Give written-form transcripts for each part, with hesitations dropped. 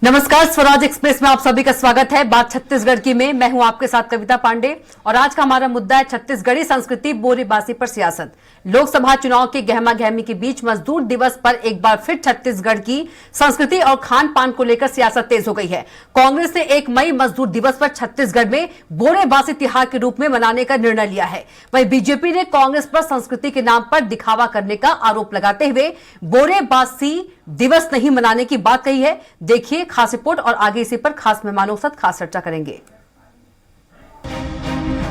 नमस्कार, स्वराज एक्सप्रेस में आप सभी का स्वागत है। बात छत्तीसगढ़ की में मैं हूं आपके साथ कविता पांडे और आज का हमारा मुद्दा है छत्तीसगढ़ी संस्कृति बोरेबासी पर सियासत। लोकसभा चुनाव के गहमा गहमी के बीच मजदूर दिवस पर एक बार फिर छत्तीसगढ़ की संस्कृति और खान पान को लेकर सियासत तेज हो गई है। कांग्रेस ने 1 मई मजदूर दिवस पर छत्तीसगढ़ में बोरेबासी तिहार के रूप में मनाने का निर्णय लिया है। वहीं बीजेपी ने कांग्रेस पर संस्कृति के नाम पर दिखावा करने का आरोप लगाते हुए बोरेबासी दिवस नहीं मनाने की बात कही है। देखिए खास रिपोर्ट और आगे इसी पर खास मेहमानों के साथ खास चर्चा करेंगे।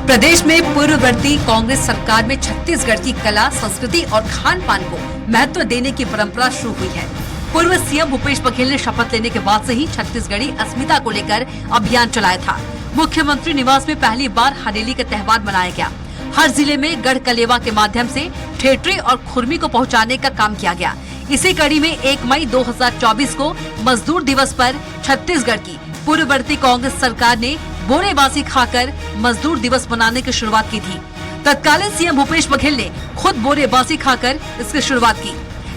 प्रदेश में पूर्ववर्ती कांग्रेस सरकार में छत्तीसगढ़ की कला, संस्कृति और खान पान को महत्व देने की परंपरा शुरू हुई है। पूर्व सीएम भूपेश बघेल ने शपथ लेने के बाद से ही छत्तीसगढ़ी अस्मिता को लेकर अभियान चलाया था। मुख्यमंत्री निवास में पहली बार हरेली का त्योहार मनाया गया। हर जिले में गढ़ कलेवा के माध्यम से ठेठरी और खुरमी को पहुँचाने का काम किया गया। इसी कड़ी में 1 मई 2024 को मजदूर दिवस पर छत्तीसगढ़ की पूर्ववर्ती कांग्रेस सरकार ने बोरेबासी खाकर मजदूर दिवस मनाने की शुरुआत की थी। तत्कालीन सीएम भूपेश बघेल ने खुद बोरेबासी खाकर इसकी शुरुआत की।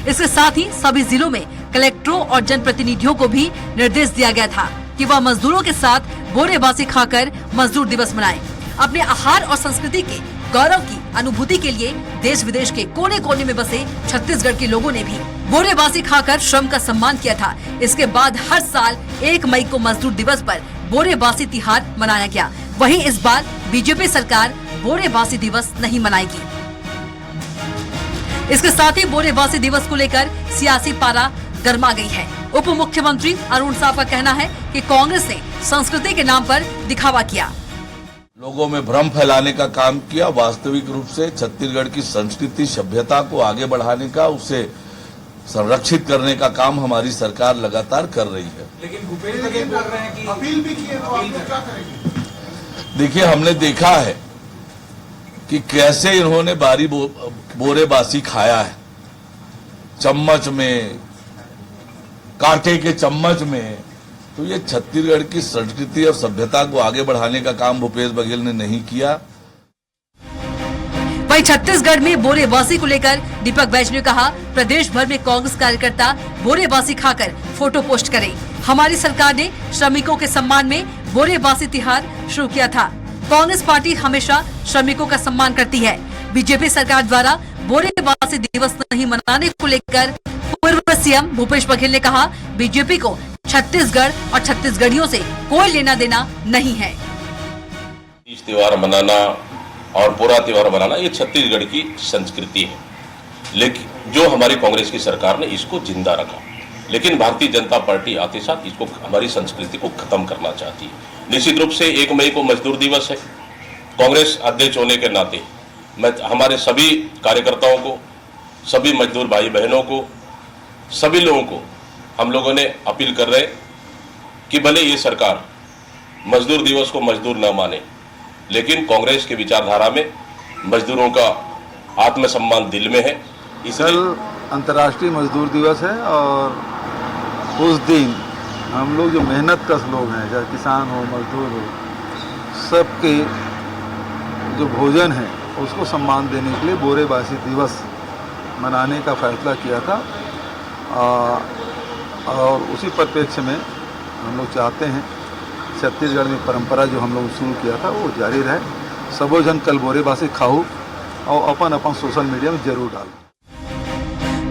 इसके साथ ही सभी जिलों में कलेक्टरों और जनप्रतिनिधियों को भी निर्देश दिया गया था कि वह मजदूरों के साथ बोरेबासी खाकर मजदूर दिवस मनाएं। अपने आहार और संस्कृति के गौरव की अनुभूति के लिए देश विदेश के कोने कोने में बसे छत्तीसगढ़ के लोगों ने भी बोरेबासी खाकर श्रम का सम्मान किया था। इसके बाद हर साल 1 मई को मजदूर दिवस पर बोरेबासी तिहार मनाया गया। वहीं इस बार बीजेपी सरकार बोरेबासी दिवस नहीं मनाएगी। इसके साथ ही बोरेबासी दिवस को लेकर सियासी पारा गर्मा गई है। उप मुख्यमंत्री अरुण साव का कहना है कि कांग्रेस ने संस्कृति के नाम पर दिखावा किया, लोगों में भ्रम फैलाने का काम किया। वास्तविक रूप से छत्तीसगढ़ की संस्कृति सभ्यता को आगे बढ़ाने का, उसे संरक्षित करने का काम हमारी सरकार लगातार कर रही है। लेकिन भूपेश बघेल बोल रहे हैं कि अपील भी की है, तो आप लोग क्या करेंगे? देखिए, हमने देखा है कि कैसे इन्होंने बोरेबासी खाया है। चम्मच में, कांटे के चम्मच में। तो ये छत्तीसगढ़ की संस्कृति और सभ्यता को आगे बढ़ाने का काम भूपेश बघेल ने नहीं किया। वहीं छत्तीसगढ़ में बोरेबासी को लेकर दीपक बैज ने कहा, प्रदेश भर में कांग्रेस कार्यकर्ता बोरेबासी खाकर फोटो पोस्ट करें। हमारी सरकार ने श्रमिकों के सम्मान में बोरेबासी तिहार शुरू किया था। कांग्रेस पार्टी हमेशा श्रमिकों का सम्मान करती है। बीजेपी सरकार द्वारा बोरेबासी दिवस नहीं मनाने को लेकर पूर्व सीएम भूपेश बघेल ने कहा, बीजेपी को छत्तीसगढ़ और छत्तीसगढ़ियों से कोई लेना देना नहीं है। तीज त्योहार मनाना और पूरा त्योहार मनाना ये छत्तीसगढ़ की संस्कृति है, लेकिन जो हमारी कांग्रेस की सरकार ने इसको जिंदा रखा। लेकिन भारतीय जनता पार्टी आते साथ इसको, हमारी संस्कृति को खत्म करना चाहती है। निश्चित रूप से 1 मई को मजदूर दिवस है। कांग्रेस अध्यक्ष होने के नाते मैं हमारे सभी कार्यकर्ताओं को, सभी मजदूर भाई बहनों को, सभी लोगों को हम लोगों ने अपील कर रहे कि भले ये सरकार मजदूर दिवस को मजदूर न माने, लेकिन कांग्रेस के विचारधारा में मजदूरों का आत्मसम्मान दिल में है। कल अंतर्राष्ट्रीय मजदूर दिवस है और उस दिन हम लोग जो मेहनत कश लोग हैं, चाहे किसान हो, मजदूर हो, सबके जो भोजन है उसको सम्मान देने के लिए बोरेबासी दिवस मनाने का फैसला किया था। और उसी परिप्रेक्ष्य में हम लोग चाहते हैं छत्तीसगढ़ में परंपरा जो हम लोग शुरू किया था वो जारी रहे। सबो जन कल बोरेबासी खाओ और अपन अपन सोशल मीडिया में जरूर डालो।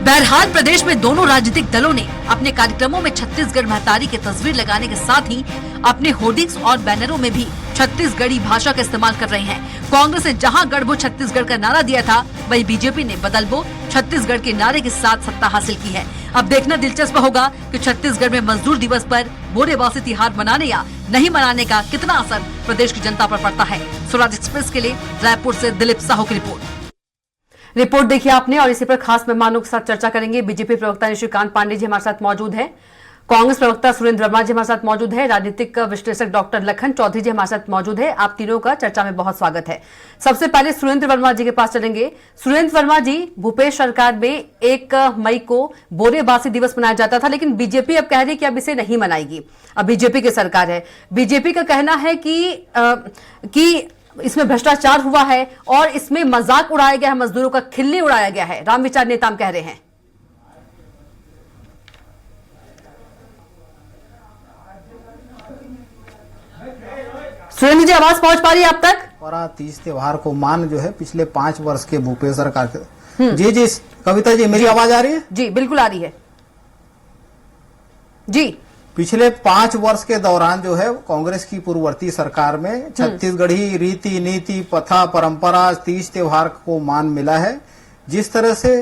बहरहाल प्रदेश में दोनों राजनीतिक दलों ने अपने कार्यक्रमों में छत्तीसगढ़ महतारी की तस्वीर लगाने के साथ ही अपने होर्डिंग्स और बैनरों में भी छत्तीसगढ़ी भाषा का इस्तेमाल कर रहे हैं। कांग्रेस ने जहां गढ़बो छत्तीसगढ़ का नारा दिया था, वहीं बीजेपी ने बदलबो छत्तीसगढ़ के नारे के साथ सत्ता हासिल की है। अब देखना दिलचस्प होगा कि छत्तीसगढ़ में मजदूर दिवस पर बोरेबासी तिहार मनाने या नहीं मनाने का कितना असर प्रदेश की जनता पर पड़ता है। स्वराज एक्सप्रेस के लिए रायपुर से दिलीप साहू की रिपोर्ट देखिए आपने और इसी पर खास मेहमानों के साथ चर्चा करेंगे। बीजेपी प्रवक्ता निशिकांत पांडे जी हमारे साथ मौजूद हैं, कांग्रेस प्रवक्ता सुरेंद्र वर्मा जी हमारे साथ मौजूद है, राजनीतिक विश्लेषक डॉक्टर लखन चौधरी जी हमारे साथ मौजूद है। आप तीनों का चर्चा में बहुत स्वागत है। सबसे पहले सुरेंद्र वर्मा जी के पास चलेंगे। सुरेंद्र वर्मा जी, भूपेश सरकार में 1 मई को बोरेबासी दिवस मनाया जाता था, लेकिन बीजेपी अब कह रही है कि अब इसे नहीं मनाएगी। अब बीजेपी की सरकार है, बीजेपी का कहना है कि इसमें भ्रष्टाचार हुआ है और इसमें मजाक उड़ाया गया है, मजदूरों का खिल्ली उड़ाया गया है। रामविचार नेताम कह रहे हैं। सुरेंद्र जी, आवाज पहुंच पा रही है आप तक? और तीज त्योहार को मान जो है पिछले 5 वर्ष के भूपेश सरकार के जी कविता जी, मेरी आवाज आ रही है? जी बिल्कुल आ रही है जी। पिछले 5 वर्ष के दौरान जो है कांग्रेस की पूर्ववर्ती सरकार में छत्तीसगढ़ी रीति नीति प्रथा परंपरा तीज त्योहार को मान मिला है। जिस तरह से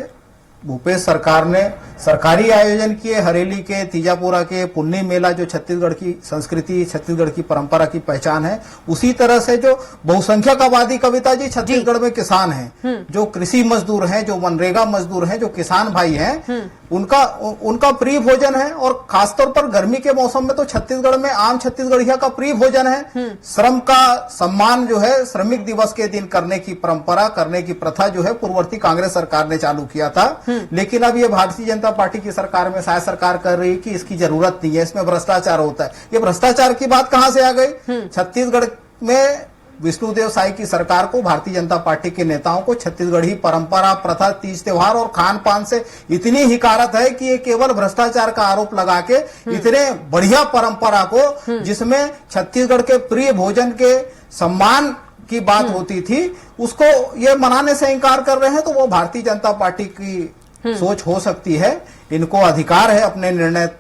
भूपेश सरकार ने सरकारी आयोजन किए, हरेली के, तीजापुरा के, पुन्नी मेला जो छत्तीसगढ़ की संस्कृति छत्तीसगढ़ की परंपरा की पहचान है, उसी तरह से जो बहुसंख्यक आबादी कविता जी छत्तीसगढ़ में किसान हैं, जो कृषि मजदूर हैं, जो मनरेगा मजदूर हैं, जो किसान भाई हैं, उनका प्रिय भोजन है। और खासतौर पर गर्मी के मौसम में तो छत्तीसगढ़ में आम छत्तीसगढ़िया का प्रिय भोजन है। श्रम का सम्मान जो है श्रमिक दिवस के दिन करने की परंपरा, करने की प्रथा जो है पूर्ववर्ती कांग्रेस सरकार ने चालू किया था। लेकिन अब ये भारतीय जनता पार्टी की सरकार में शायद सरकार कर रही है कि इसकी जरूरत नहीं है, इसमें भ्रष्टाचार होता है। ये भ्रष्टाचार की बात कहां से आ गई? छत्तीसगढ़ में विष्णुदेव साई की सरकार को, भारतीय जनता पार्टी के नेताओं को छत्तीसगढ़ी परंपरा, प्रथा, तीज त्योहार और खान पान से इतनी हिकारत है कि ये केवल भ्रष्टाचार का आरोप लगा के इतने बढ़िया परंपरा को, जिसमें छत्तीसगढ़ के प्रिय भोजन के सम्मान की बात होती थी, उसको ये मनाने से इंकार कर रहे हैं। तो वो भारतीय जनता पार्टी की सोच हो सकती है, इनको अधिकार है अपने निर्णय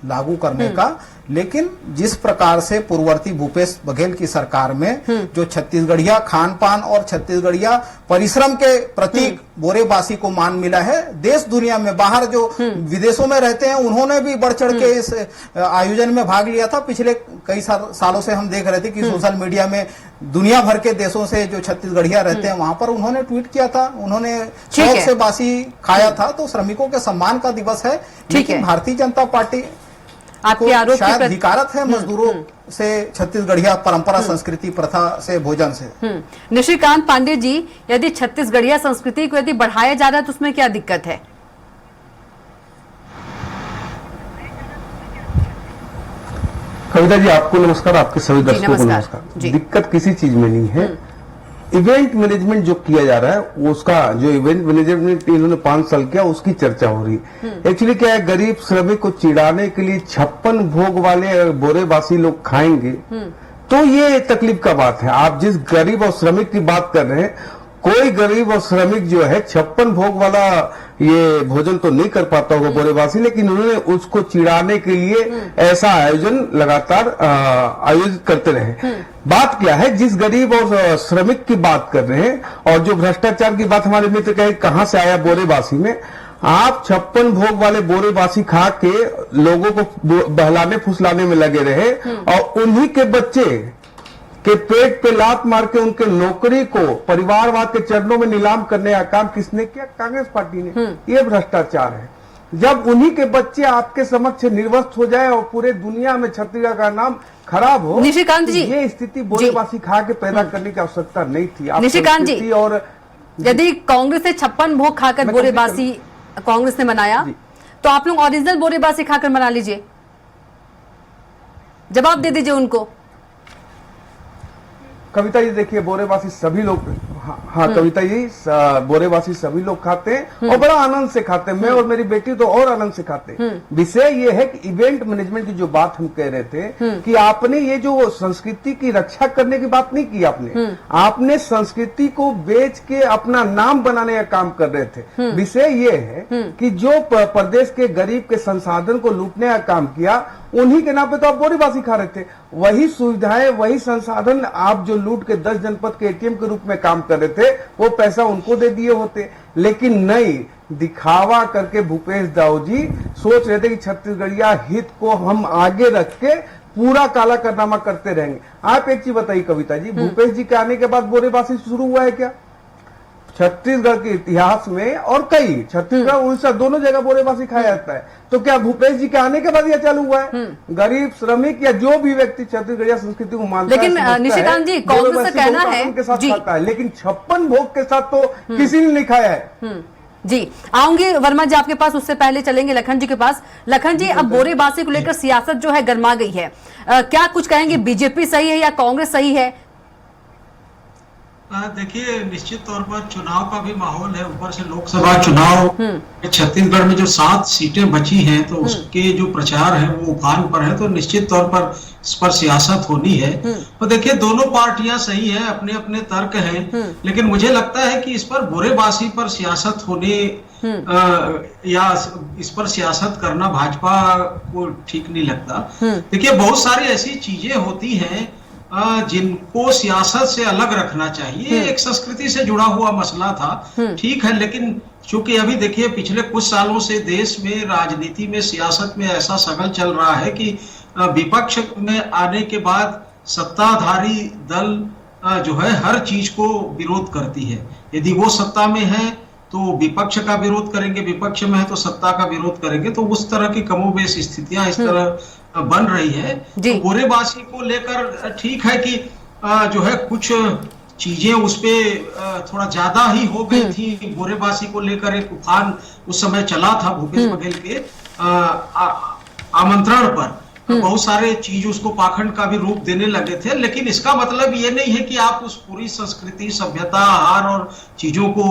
लागू करने का। लेकिन जिस प्रकार से पूर्ववर्ती भूपेश बघेल की सरकार में जो छत्तीसगढ़िया खान पान और छत्तीसगढ़िया परिश्रम के प्रतीक बोरेबासी को मान मिला है, देश दुनिया में बाहर जो विदेशों में रहते हैं उन्होंने भी बढ़ चढ़ के इस आयोजन में भाग लिया था। पिछले कई सालों से हम देख रहे थे कि सोशल मीडिया में दुनिया भर के देशों से जो छत्तीसगढ़िया रहते हैं वहां पर उन्होंने ट्वीट किया था, उन्होंने शौक से बासी खाया था। तो श्रमिकों के सम्मान का दिवस है। लेकिन भारतीय जनता पार्टी आपके आरोप शायद अधिकारत है मजदूरों से, छत्तीसगढ़िया परंपरा संस्कृति प्रथा से, भोजन से। निशिकांत पांडे जी, यदि छत्तीसगढ़िया संस्कृति को यदि बढ़ाया जा रहा है तो उसमें क्या दिक्कत है? कविता जी, आपको नमस्कार, आपके सभी दर्शकों को नमस्कार। दिक्कत किसी चीज में नहीं है। इवेंट मैनेजमेंट जो किया जा रहा है उसका, जो इवेंट मैनेजमेंट इन्होंने 5 साल किया उसकी चर्चा हो रही है। एक्चुअली क्या है, गरीब श्रमिक को चिढ़ाने के लिए 56 भोग वाले बोरेबासी लोग खाएंगे तो ये तकलीफ का बात है। आप जिस गरीब और श्रमिक की बात कर रहे हैं, कोई गरीब और श्रमिक जो है 56 भोग वाला ये भोजन तो नहीं कर पाता होगा बोरेबासी, लेकिन उन्होंने उसको चिढ़ाने के लिए ऐसा आयोजन लगातार आयोजित करते रहे। बात क्या है, जिस गरीब और श्रमिक की बात कर रहे हैं और जो भ्रष्टाचार की बात हमारे मित्र कहे कहां से आया बोरेबासी में, आप 56 भोग वाले बोरेबासी खा के लोगों को बहलाने फुसलाने में लगे रहे और उन्हीं के बच्चे के पेट पे लात मार के उनके नौकरी को परिवारवाद के चरणों में नीलाम करने का काम किसने किया? कांग्रेस पार्टी ने। ये भ्रष्टाचार है। जब उन्हीं के बच्चे आपके समक्ष निर्वस्त हो जाए और पूरे दुनिया में छत्तीसगढ़ का नाम खराब हो, निशिकांत जी, ये स्थिति बोरेबासी खा के पैदा करने की आवश्यकता नहीं थी। निशिकांत जी, और यदि कांग्रेस ने 56 भोग खाकर बोरेबासी कांग्रेस ने मनाया, तो आप लोग ओरिजिनल बोरेबासी खाकर मना लीजिए। जवाब दे दीजिए उनको। कविता जी देखिए, बोरेबासी सभी लोग, हाँ कविता जी, बोरेबासी सभी लोग खाते हैं और बड़ा आनंद से खाते हैं। मैं और मेरी बेटी तो और आनंद से खाते हैं। विषय ये है कि इवेंट मैनेजमेंट की जो बात हम कह रहे थे कि आपने ये जो संस्कृति की रक्षा करने की बात नहीं की, आपने संस्कृति को बेच के अपना नाम बनाने का काम कर रहे थे। विषय ये है कि जो प्रदेश के गरीब के संसाधन को लूटने का काम किया, उन्हीं के नाम पे तो आप बोरेबासी खा रहे थे। वही सुविधाएं, वही संसाधन आप जो लूट के 10 जनपद के एटीएम के रूप में काम कर रहे थे, वो पैसा उनको दे दिए होते। लेकिन नहीं, दिखावा करके भूपेश दाऊ जी सोच रहे थे कि छत्तीसगढ़िया हित को हम आगे रख के पूरा काला कारनामा करते रहेंगे। आप एक चीज बताइए कविता जी, भूपेश जी के आने के बाद बोरेबासी शुरू हुआ है क्या? छत्तीसगढ़ के इतिहास में और कई, छत्तीसगढ़ उड़ीसा दोनों जगह बोरेबासी खाया जाता है। तो क्या भूपेश जी के आने के बाद यह चालू हुआ है? गरीब श्रमिक या जो भी व्यक्ति छत्तीसगढ़िया संस्कृति को मानता है, लेकिन निशिकांत जी, कांग्रेस का कहना है के साथ खाता है, लेकिन 56 भोग के साथ तो किसी ने नहीं खाया है। जी, आऊंगी वर्मा जी आपके पास, उससे पहले चलेंगे लखन जी के पास। लखन जी, अब बोरेबासी को लेकर सियासत जो है गर्मा गई है, क्या कुछ कहेंगे? बीजेपी सही है या कांग्रेस सही है? देखिए, निश्चित तौर पर चुनाव का भी माहौल है, ऊपर से लोकसभा चुनाव छत्तीसगढ़ में जो 7 सीटें बची हैं तो उसके जो प्रचार है वो उफान पर है, तो निश्चित तौर पर इस पर सियासत होनी है। तो देखिए, दोनों पार्टियां सही हैं, अपने अपने तर्क हैं, लेकिन मुझे लगता है कि इस पर बुरेबासी पर सियासत होने या इस पर सियासत करना भाजपा को ठीक नहीं लगता। देखिए, बहुत सारी ऐसी चीजें होती हैं जिनको सियासत से अलग रखना चाहिए। एक संस्कृति से जुड़ा हुआ मसला था, ठीक है, लेकिन चूंकि अभी देखिए पिछले कुछ सालों से देश में राजनीति में सियासत में ऐसा सगल चल रहा है कि विपक्ष में आने के बाद सत्ताधारी दल जो है हर चीज को विरोध करती है। यदि वो सत्ता में है तो विपक्ष का विरोध करेंगे, विपक्ष में है तो सत्ता का विरोध करेंगे, तो उस तरह की कमोबेश स्थितियां इस तरह बन रही है। तो बुरेबासी को लेकर ठीक है कि जो है कुछ चीजें उस पे थोड़ा ज्यादा ही हो गई थी। बुरेबासी को लेकर एक तूफान उस समय चला था भूपेश बघेल के आमंत्रण पर, बहुत सारे चीज उसको पाखंड का भी रूप देने लगे थे, लेकिन इसका मतलब ये नहीं है कि आप उस पूरी संस्कृति, सभ्यता, आहार और चीजों को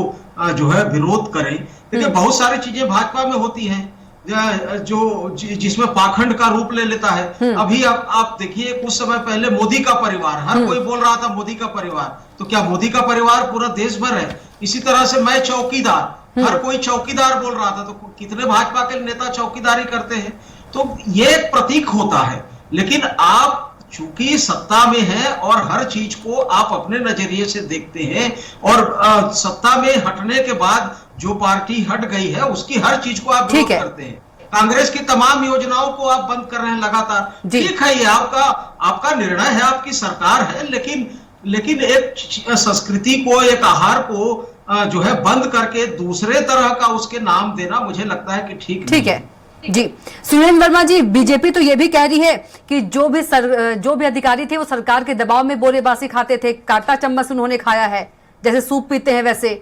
जो है विरोध करें। देखिए, बहुत सारी चीजें भाजपा में होती हैं जो जिसमें पाखंड का रूप ले लेता है। अभी आप देखिए, कुछ समय पहले मोदी का परिवार, हर कोई बोल रहा था मोदी का परिवार, तो क्या मोदी का परिवार पूरा देश भर है? इसी तरह से मैं चौकीदार, हर कोई चौकीदार बोल रहा था, तो कितने भाजपा के नेता चौकीदारी करते हैं? तो ये एक प्रतीक होता है, लेकिन आप चूंकि सत्ता में है और हर चीज को आप अपने नजरिए से देखते हैं, और सत्ता में हटने के बाद जो पार्टी हट गई है उसकी हर चीज को आप विरोध करते हैं। कांग्रेस की तमाम योजनाओं को आप बंद कर रहे हैं लगातार। ठीक है, ये आपका निर्णय है, आपकी सरकार है, लेकिन एक संस्कृति को, एक आहार को जो है बंद करके दूसरे तरह का उसके नाम देना मुझे लगता है कि ठीक है। जी, सुरेंद्र वर्मा जी, बीजेपी तो ये भी कह रही है कि जो भी अधिकारी थे वो सरकार के दबाव में बोरेबासी खाते थे, कांटा चम्मच उन्होंने खाया है, जैसे सूप पीते हैं वैसे,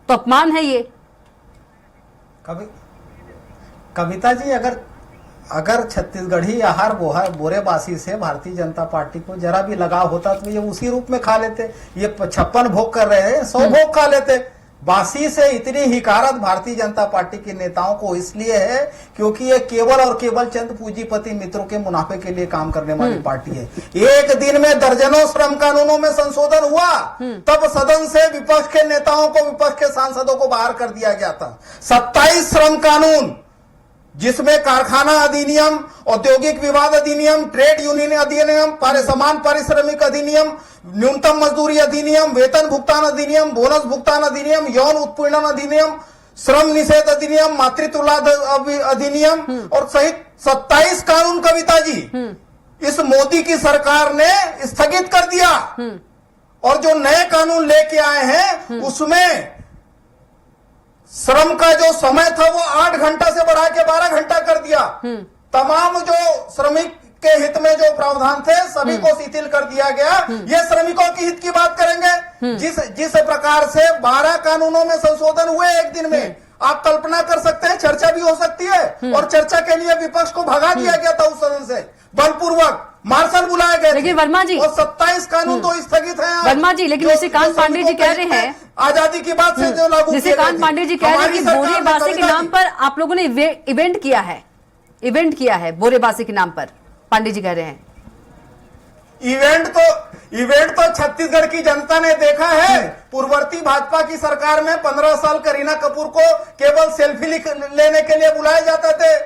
तो अपमान है ये। कविता जी, अगर छत्तीसगढ़ी आहार बोरेबासी से भारतीय जनता पार्टी को जरा भी लगाव होता तो ये उसी रूप में खा लेते। ये 56 भोग कर रहे हैं, 100 भोग खा लेते। बासी से इतनी हिकारत भारतीय जनता पार्टी के नेताओं को इसलिए है क्योंकि ये केवल और केवल चंद पूंजीपति मित्रों के मुनाफे के लिए काम करने वाली पार्टी है। एक दिन में दर्जनों श्रम कानूनों में संशोधन हुआ, तब सदन से विपक्ष के नेताओं को, विपक्ष के सांसदों को बाहर कर दिया गया था। 27 श्रम कानून, जिसमें कारखाना अधिनियम, औद्योगिक विवाद अधिनियम, ट्रेड यूनियन अधिनियम, समान पारिश्रमिक अधिनियम, न्यूनतम मजदूरी अधिनियम, वेतन भुगतान अधिनियम, बोनस भुगतान अधिनियम, यौन उत्पीड़न अधिनियम, श्रम निषेध अधिनियम, मातृत्व लाभ अधिनियम और सहित 27 कानून, कविता जी, इस मोदी की सरकार ने स्थगित कर दिया। और जो नए कानून लेके आए हैं उसमें श्रम का जो समय था वो 8 घंटा से बढ़ा के 12 घंटा कर दिया। तमाम जो श्रमिक के हित में जो प्रावधान थे सभी को शिथिल कर दिया गया। ये श्रमिकों की हित की बात करेंगे। जिस प्रकार से 12 कानूनों में संशोधन हुए एक दिन में, आप कल्पना कर सकते हैं, चर्चा भी हो सकती है। और चर्चा के लिए विपक्ष को भगा दिया गया था उस सदन से, बलपूर्वक मार्शल बुलाए गए। लेकिन वर्मा जी, और 27 कानून तो स्थगित हैं वर्मा जी, लेकिन निशिकांत पांडे जी कह रहे हैं आजादी की बात से जो लागू, निशिकांत पांडे जी कह रहे हैं कि बोरेबासी के नाम पर आप लोगों ने इवेंट किया है बोरेबासी के नाम पर। पांडे जी कह रहे हैं इवेंट तो छत्तीसगढ़ की जनता ने देखा है। पूर्ववर्ती भाजपा की सरकार में 15 साल करीना कपूर को केवल सेल्फी लेने के लिए बुलाए जाते थे।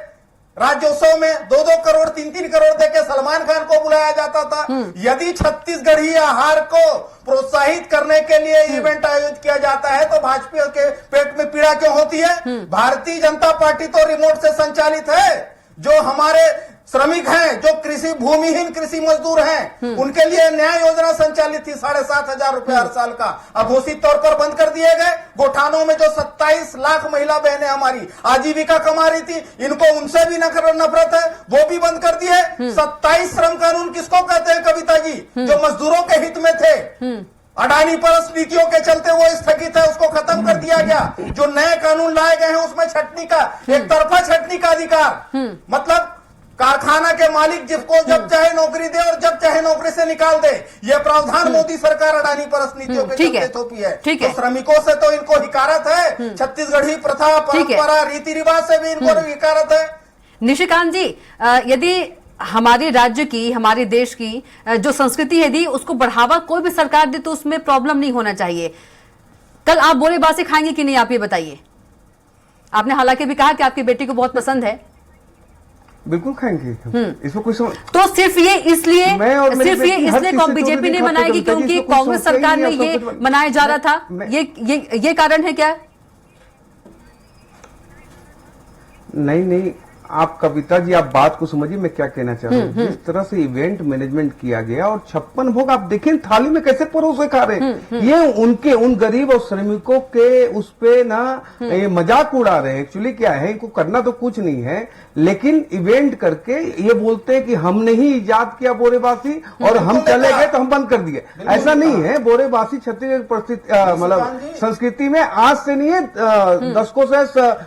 राज्योत्सव में 2-2 करोड़ 3-3 करोड़ देके सलमान खान को बुलाया जाता था। यदि छत्तीसगढ़ी आहार को प्रोत्साहित करने के लिए इवेंट आयोजित किया जाता है तो भाजपा के पेट में पीड़ा क्यों होती है? भारतीय जनता पार्टी तो रिमोट से संचालित है। जो हमारे श्रमिक हैं, जो कृषि भूमिहीन कृषि मजदूर हैं, उनके लिए न्याय योजना संचालित थी 7,500 रुपए हर साल का, अब घोषित तौर पर बंद कर दिए गए। गोठानों में जो 27 लाख महिला बहनें हमारी आजीविका कमा रही थी, इनको उनसे भी नफरत है, वो भी बंद कर दिए। 27 श्रम कानून किसको कहते हैं कविता जी? जो मजदूरों के हित में थे। अडानी परस नीतियों के चलते वो स्थगित है, उसको खत्म कर दिया गया। जो नए कानून लाए गए हैं उसमें छटनी का, एक तरफा छटनी का अधिकार, मतलब कारखाना के मालिक जिसको जब चाहे नौकरी दे और जब चाहे नौकरी से निकाल दे। ये प्रावधान मोदी सरकार अडानी परस नीतियों के चलते थोपी है। तो श्रमिकों से तो इनको हिकारत है, छत्तीसगढ़ी प्रथा परंपरा रीति रिवाज से भी इनको हिकारत है। निशिकांत जी, यदि हमारे राज्य की, हमारे देश की जो संस्कृति है दी, उसको बढ़ावा कोई भी सरकार दे तो उसमें प्रॉब्लम नहीं होना चाहिए। कल आप बोरे बासी खाएंगे कि नहीं, आप ये बताइए। आपने हालांकि भी कहा कि आपकी बेटी को बहुत पसंद है। बिल्कुल खाएंगे, इसमें कोई तो सिर्फ ये इसलिए बीजेपी ने मनाएगी क्योंकि कांग्रेस सरकार में ये मनाया जा रहा था, ये कारण है क्या? नहीं, आप कविता जी, आप बात को समझिए, मैं क्या कहना चाह रहा हूँ। जिस तरह से इवेंट मैनेजमेंट किया गया और 56 भोग आप देखें थाली में कैसे परोसे खा रहे हैं। ये उन गरीब और श्रमिकों के उस पे ना ये मजाक उड़ा रहे हैं। एक्चुअली क्या है, इनको करना तो कुछ नहीं है, लेकिन इवेंट करके ये बोलते हैं कि हमने ही इजाद किया बोरेबासी और हम चले गए तो हम बंद कर दिए। ऐसा नहीं है। बोरेबासी छत्तीसगढ़ मतलब संस्कृति में आज से नहीं है, दशकों से,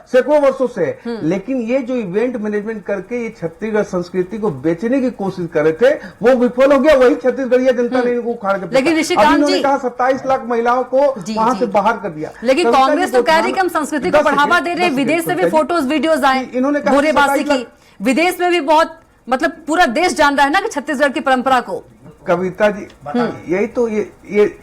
सैकड़ों वर्षों से। लेकिन ये जो इवेंट मैनेजमेंट करके ये छत्तीसगढ़ संस्कृति को बेचने की कोशिश कर रहे थे, वो विफल हो गया। वही छत्तीसगढ़िया जनता ने इनको उखाड़ के, लेकिन निशिकांत जी कहा 27 लाख महिलाओं को वहां से बाहर कर दिया। लेकिन कांग्रेस तो कह रही कि हम संस्कृति को बढ़ावा दे रहे हैं, विदेश से भी फोटोज वीडियोज आए इन्होंने बोरेबासी की, विदेश में भी बहुत, मतलब पूरा देश जान रहा है ना कि छत्तीसगढ़ की परंपरा को। कविता जी, यही तो ये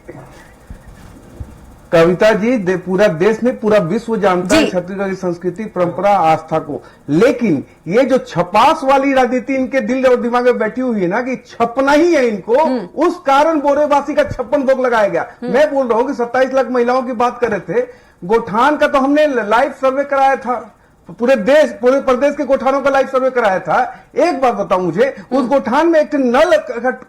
कविता जी, पूरा देश में, पूरा विश्व जानता है छत्तीसगढ़ की संस्कृति, परंपरा, आस्था को। लेकिन ये जो छपास वाली राजनीति इनके दिल और दिमाग में बैठी हुई है ना, कि छपना ही है इनको, उस कारण बोरेबासी का 56 भोग लगाया गया। मैं बोल रहा हूं कि 27 लाख महिलाओं की बात कर रहे थे, गोठान का तो हमने लाइव सर्वे कराया था, पूरे प्रदेश के गोठानों का लाइव सर्वे कराया था। एक बात बताओ मुझे, उस गोठान में एक नल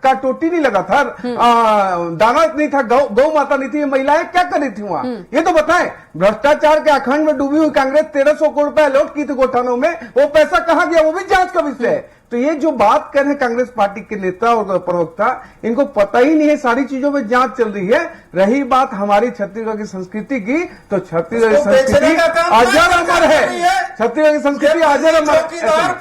का टोटी नहीं लगा था, दाना नहीं था, गौ माता नहीं थी, महिलाएं क्या कर रही थी वहां, ये तो बताएं। भ्रष्टाचार के अखंड में डूबी हुई कांग्रेस 1300 करोड़ रुपए अलॉट की थी गोठानों में, वो पैसा कहां गया, वो भी जांच का विषय है। तो ये जो बात कर रहे हैं कांग्रेस पार्टी के नेता और प्रवक्ता, इनको पता ही नहीं है, सारी चीजों में जांच चल रही है। रही बात हमारी छत्तीसगढ़ की संस्कृति की, तो छत्तीसगढ़ की संस्कृति अजर अमर है। छत्तीसगढ़ की संस्कृति अजर अमर।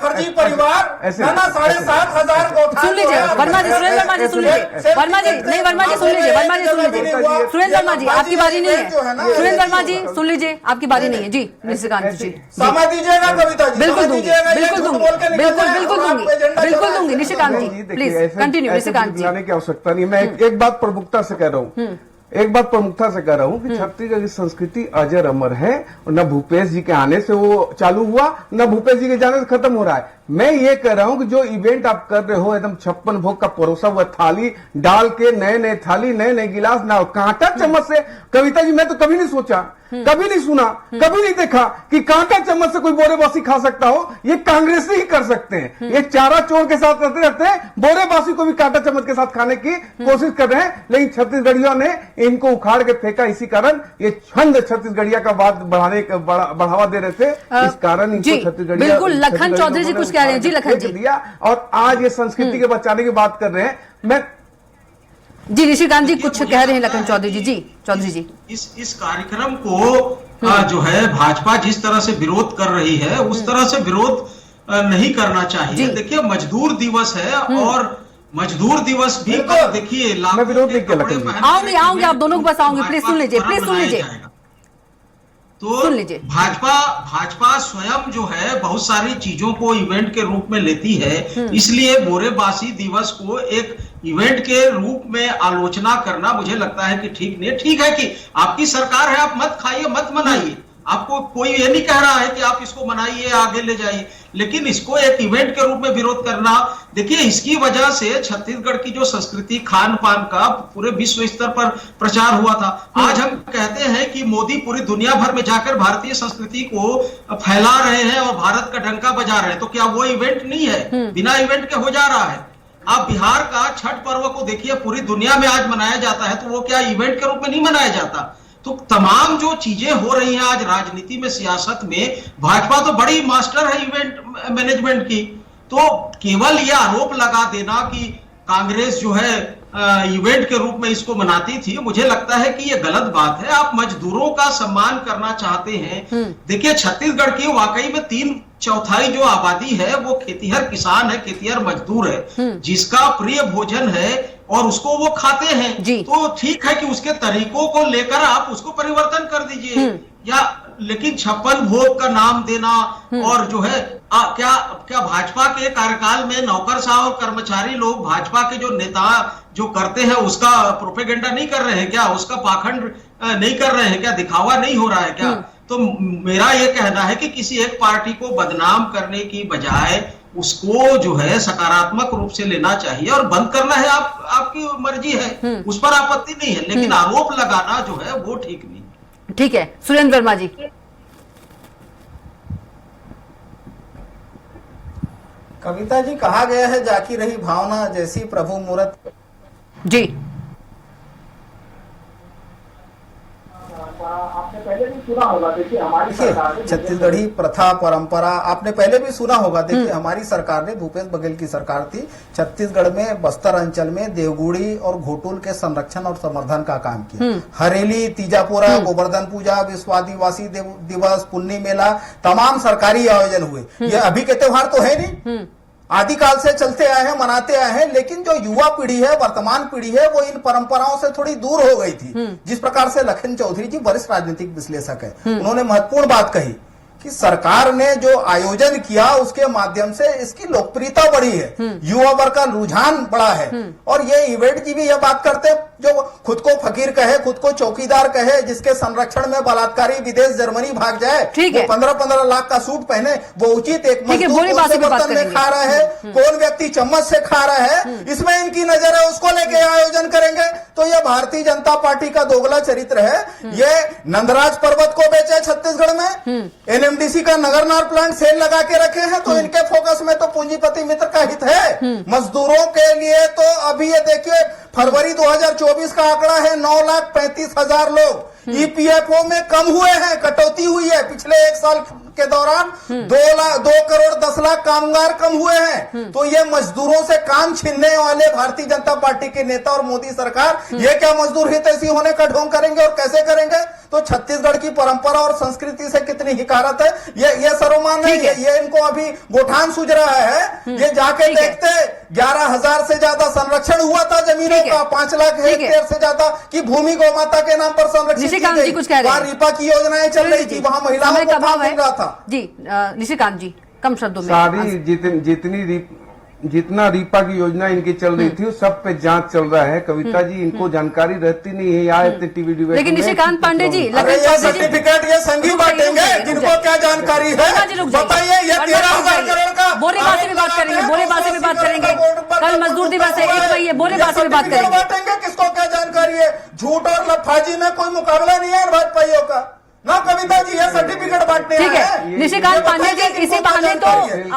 फर्जी परिवार ऐसे 7,500 सुन लीजिए वर्मा जी, सुरेंद्र वर्मा जी सुन लीजिए, वर्मा जी नहीं, वर्मा जी सुन लीजिए, वर्मा जी सुन लीजिए, सुरेंद्र वर्मा जी आपकी बारी नहीं है, सुरेंद्र वर्मा जी सुन लीजिए, आपकी बारी नहीं है जी। निशिकांत जी समय दीजिएगा कविता जी, बिल्कुल दूंगी, बिल्कुल दूंगी, बिल्कुल दूंगी। निशिकांत जी प्लीज कंटिन्यू। निशिकांत जी, की आवश्यकता नहीं, मैं एक बात प्रमुखता से कह रहा हूँ, कि छत्तीसगढ़ की संस्कृति अजर अमर है। और न भूपेश जी के आने से वो चालू हुआ, न भूपेश जी के जाने से खत्म हो रहा है। मैं ये कह रहा हूं कि जो इवेंट आप कर रहे हो, एकदम 56 भोग का परोसा हुआ थाली डाल के, नए थाली, नए गिलास, ना कांटा चम्मच से। कविता जी, मैं तो कभी नहीं सोचा, कभी नहीं सुना, कभी नहीं देखा कि कांटा चम्मच से कोई बोरेबासी खा सकता हो। ये कांग्रेस ही कर सकते हैं। ये चारा चोर के साथ रहते बोरेबासी को भी कांटा चम्मच के साथ खाने की कोशिश कर रहे हैं। लेकिन छत्तीसगढ़ियों ने इनको उखाड़ के फेंका। इसी कारण ये छंद छत्तीसगढ़िया का बात बढ़ावा दे रहे थे, इस कारण इनको छत्तीसगढ़िया। बिल्कुल, लखन चौधरी जी कुछ कह रहे हैं जी। लखन जी दिया और आज ये संस्कृति के बचाने की बात कर रहे हैं। मैं जी, निशिकांत जी कुछ कह रहे हैं लखन चौधरी जी। जी चौधरी जी, इस कार्यक्रम को जो है भाजपा जिस तरह से विरोध कर रही है, उस तरह से विरोध नहीं करना चाहिए। देखिए, मजदूर दिवस है और मजदूर दिवस भी देखिए, मैं विरोध नहीं किया। आऊंगे आप दोनों के पास आऊंगे, प्लीज सुन लीजिए, प्लीज सुन लीजिए। तो भाजपा स्वयं जो है बहुत सारी चीजों को इवेंट के रूप में लेती है, इसलिए बोरेबासी दिवस को एक इवेंट के रूप में आलोचना करना मुझे लगता है कि ठीक नहीं है। ठीक है कि आपकी सरकार है, आप मत खाइए, मत मनाइए, आपको कोई ये नहीं कह रहा है कि आप इसको मनाइए, आगे ले जाइए, लेकिन इसको एक इवेंट के रूप में विरोध करना, देखिए इसकी वजह से छत्तीसगढ़ की जो संस्कृति, खान पान का पूरे विश्व स्तर पर प्रचार हुआ था। आज हम कहते हैं कि मोदी पूरी दुनिया भर में जाकर भारतीय संस्कृति को फैला रहे हैं और भारत का डंका बजा रहे हैं, तो क्या वो इवेंट नहीं है? बिना इवेंट के हो जा रहा है। आप बिहार का छठ पर्व को देखिए, पूरी दुनिया में आज मनाया जाता है, तो वो क्या इवेंट के रूप में नहीं मनाया जाता? तो तमाम जो चीजें हो रही हैं आज राजनीति में, सियासत में, भाजपा तो बड़ी मास्टर है इवेंट मैनेजमेंट की। तो केवल यह आरोप लगा देना कि कांग्रेस जो है इवेंट के रूप में इसको मनाती थी। मुझे लगता है कि ये गलत बात है। आप मजदूरों का सम्मान करना चाहते हैं। देखिए, छत्तीसगढ़ की वाकई में 3/4 जो आबादी है वो खेतीहर किसान है, खेतीहर मजदूर है, जिसका प्रिय भोजन है और उसको वो खाते हैं। तो ठीक है कि उसके तरीकों को लेकर आप उसको परिवर्तन कर दीजिए, या लेकिन 56 भोग का नाम देना और जो है क्या भाजपा के कार्यकाल में नौकरशाह और कर्मचारी लोग भाजपा के जो नेता जो करते हैं उसका प्रोपेगेंडा नहीं कर रहे हैं क्या? उसका पाखंड नहीं कर रहे हैं क्या? दिखावा नहीं हो रहा है क्या? तो मेरा यह कहना है कि किसी एक पार्टी को बदनाम करने की बजाय उसको जो है सकारात्मक रूप से लेना चाहिए, और बंद करना है आपकी मर्जी है, उस पर आपत्ति नहीं है, लेकिन आरोप लगाना जो है वो ठीक नहीं। ठीक है, सुरेंद्र वर्मा जी। कविता जी, कहा गया है जाकी रही भावना जैसी प्रभु मूरत जी। आपने पहले भी सुना होगा, देखिए हमारी सरकार ने छत्तीसगढ़ी प्रथा परंपरा आपने पहले भी सुना होगा। देखिए, हमारी सरकार ने, भूपेश बघेल की सरकार थी, छत्तीसगढ़ में बस्तर अंचल में देवगुड़ी और घोटुल के संरक्षण और संवर्धन का काम किया। हरेली, तीजापुरा, गोवर्धन पूजा, विश्व आदिवासी दिवस, पुन्नी मेला, तमाम सरकारी आयोजन हुए। ये अभी के त्योहार तो है नहीं, आदिकाल से चलते आए हैं, मनाते आए हैं, लेकिन जो युवा पीढ़ी है, वर्तमान पीढ़ी है, वो इन परंपराओं से थोड़ी दूर हो गई थी। जिस प्रकार से लखन चौधरी जी वरिष्ठ राजनीतिक विश्लेषक है, उन्होंने महत्वपूर्ण बात कही कि सरकार ने जो आयोजन किया उसके माध्यम से इसकी लोकप्रियता बढ़ी है, युवा वर्ग का रुझान बढ़ा है। और ये इवेंट जी भी यह बात करते हैं, जो खुद को फकीर कहे, खुद को चौकीदार कहे, जिसके संरक्षण में बलात्कारी विदेश जर्मनी भाग जाए, वो 15-15 लाख का सूट पहने, वो उचित? एक मजदूर कौन से बर्तन में खा रहा है, कौन व्यक्ति चम्मच से खा रहा है, इसमें इनकी नजर है, उसको लेके आयोजन करेंगे। तो यह भारतीय जनता पार्टी का दोगला चरित्र है। ये नंदराज पर्वत को बेचे छत्तीसगढ़ में, एनएमडीसी का नगरनार प्लांट सेल लगा के रखे हैं, तो इनके फोकस में तो पूंजीपति मित्र का हित है। मजदूरों के लिए तो अभी ये देखिए, फरवरी 2024 का आंकड़ा है 9,35,000 लोग ईपीएफओ में कम हुए हैं, कटौती हुई है। पिछले एक साल के दौरान 2 करोड़ 10 लाख कामगार कम हुए हैं। तो ये मजदूरों से काम छीनने वाले भारतीय जनता पार्टी के नेता और मोदी सरकार ये क्या मजदूर हितैषी होने का ढोंग करेंगे, और कैसे करेंगे? तो छत्तीसगढ़ की परंपरा और संस्कृति से कितनी हिकारत है, ये सर्वमान्य है। ये इनको अभी गोठान सूझ रहा है। ये जाके देखते 11,000 से ज्यादा संरक्षण हुआ था जमीनों का, 5 लाख हेक्टेयर से ज्यादा की भूमि गौ माता के नाम पर संरक्षित की गई। वहाँ रीपा की योजनाएं चल रही थी, वहाँ महिलाओं को काम मिल रहा था। जी निशिकांत जी, कम शब्दों में। सारी जितना रीपा की योजना इनकी चल रही थी, सब पे जांच चल रहा है। कविता जी, इनको जानकारी रहती नहीं है, यहाँ इतने टीवी डिबेट। लेकिन निशिकांत पांडे जी, सर्टिफिकेट ये संघी बांटेंगे, जिनको क्या जानकारी है बताइए। ये 13,000 करोड़ का बोले बातें में बात करेंगे, बोले बातें में बात करेंगे। कल मजदूर दिवस है, 1 मई है, बोले बातें में बात करेंगे। बांटेंगे, किसको क्या जानकारी है? झूठ और लफाजी में कोई मुकाबला नहीं है भाजपाइयों का ना। कविता जी, ये सर्टिफिकेट बांटने ठीक है। निशिकांत पांडे जी, इसी बहाने तो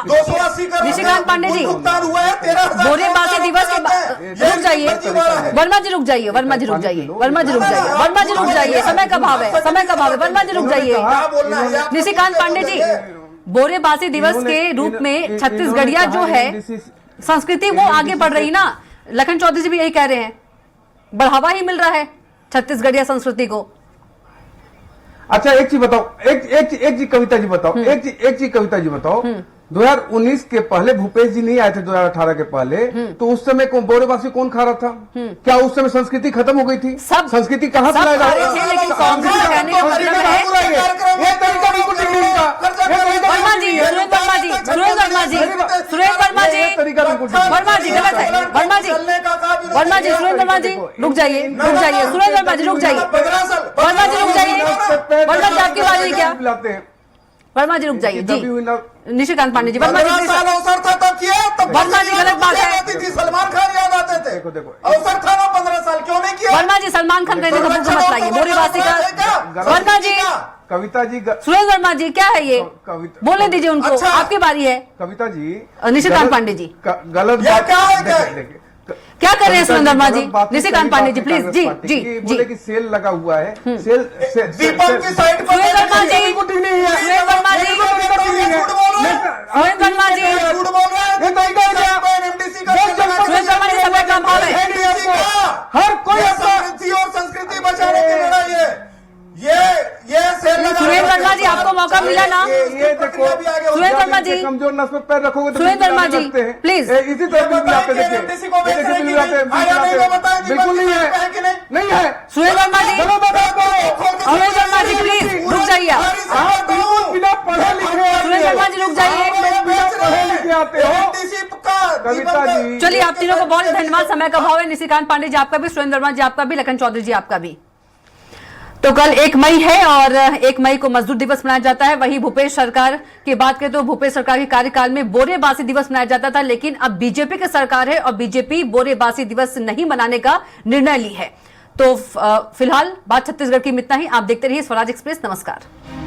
280 करोड़ निशिकांत पांडे जी, भुगतान हुआ है। 13,000 बोले बातें दिवस के रुक जाइए, वर्मा जी रुक जाइए, वर्मा जी रुक जाइए, वर्मा जी रुक जाइए, वर्मा जी रुक जाइए, समय का भाव है, समय का भाव है, वर्मा जी रुक जाइए। निशिकांत पांडे जी, बोरेबासी दिवस के रूप में छत्तीसगढ़िया जो है संस्कृति वो आगे बढ़ रही ना। लखन चौधरी जी भी यही कह रहे हैं, बढ़ावा ही मिल रहा है छत्तीसगढ़िया संस्कृति को। अच्छा, एक चीज बताओ, एक चीज कविता जी बताओ, एक चीज कविता जी बताओ, 2019 के पहले भूपेश जी नहीं आए थे, 2018 के पहले, तो उस समय बोरेबासी कौन खा रहा था? क्या उस समय संस्कृति खत्म हो गई थी? सब संस्कृति कहाँ से लाएगा? लेकिन कांग्रेस कहने का मतलब है ये तरीका बिल्कुल ठीक नहीं था। वर्मा जी, सुरेंद्र वर्मा जी, सुरेंद्र वर्मा जी, सुरेंद्र वर्मा जी, वर्मा जी गलत है। वर्मा जी, वर्मा जी, सुरेंद्र वर्मा जी रुक जाइए, रुक जाइए, सुरेंद्र वर्मा जी रुक जाइए, वर्मा जी रुक जाइए, वर्मा जी आपकी बात है क्या? वर्मा जी रुक जाइए जी। निशिकांत पांडे जी, वर्मा जी अवसर था तब किया, तब वर्मा जी गलत बात है। सलमान खान याद आते थे। देखो अवसर था ना 15 साल, क्यों नहीं किया? वर्मा जी, सलमान खान कहने का मुद्दा मत लाइए। बोरेबासी का वर्मा जी, कविता जी, सुरेंद्र वर्मा जी, क्या है ये? बोलने दीजिए उनको। अच्छा, आपकी बारी है। कविता जी, निशिकांत पांडे जी, गलत क्या क्या कर रहे हैं सुरेंद्र वर्मा जी? निशिकांत पांडे जी प्लीज। जी जी जी, कि सेल लगा हुआ है, सेल दीपक की साइड पर सुरेंद्र वर्मा जी, सुरेंद्र वर्मा जी, सुरेंद्र वर्मा जी, झूठ बोल रहे हैं। सुरेंद्र वर्मा जी, समय का अभाव है। ऐसे कमजोर नस पे पैर रखोगे तो सुरेंद्र वर्मा जी, रखते हैं। प्लीज। इसी तरह बिल लाते देखिए, बिल्कुल नहीं है, नहीं है। सुरेंद्र वर्मा जी, अमोल वर्मा जी प्लीज रुक जाइए आप। बिल्कुल बिना पढ़े लिखे, सुरेंद्र वर्मा जी रुक जाइए, बिना पढ़े लिखे आते हो कविता जी। चलिए आप तीनों को बहुत धन्यवाद। समय का अभाव है। निशिकांत पांडे जी आपका भी, सुरेंद्र वर्मा जी आपका भी, लखन चौधरी जी आपका भी। तो कल 1 मई है और 1 मई को मजदूर दिवस मनाया जाता है। वहीं भूपेश सरकार की बात करें तो भूपेश सरकार के कार्यकाल में बोरेबासी दिवस मनाया जाता था, लेकिन अब बीजेपी की सरकार है और बीजेपी बोरेबासी दिवस नहीं मनाने का निर्णय ली है। तो फिलहाल बात छत्तीसगढ़ की इतना ही। आप देखते रहिए स्वराज एक्सप्रेस। नमस्कार।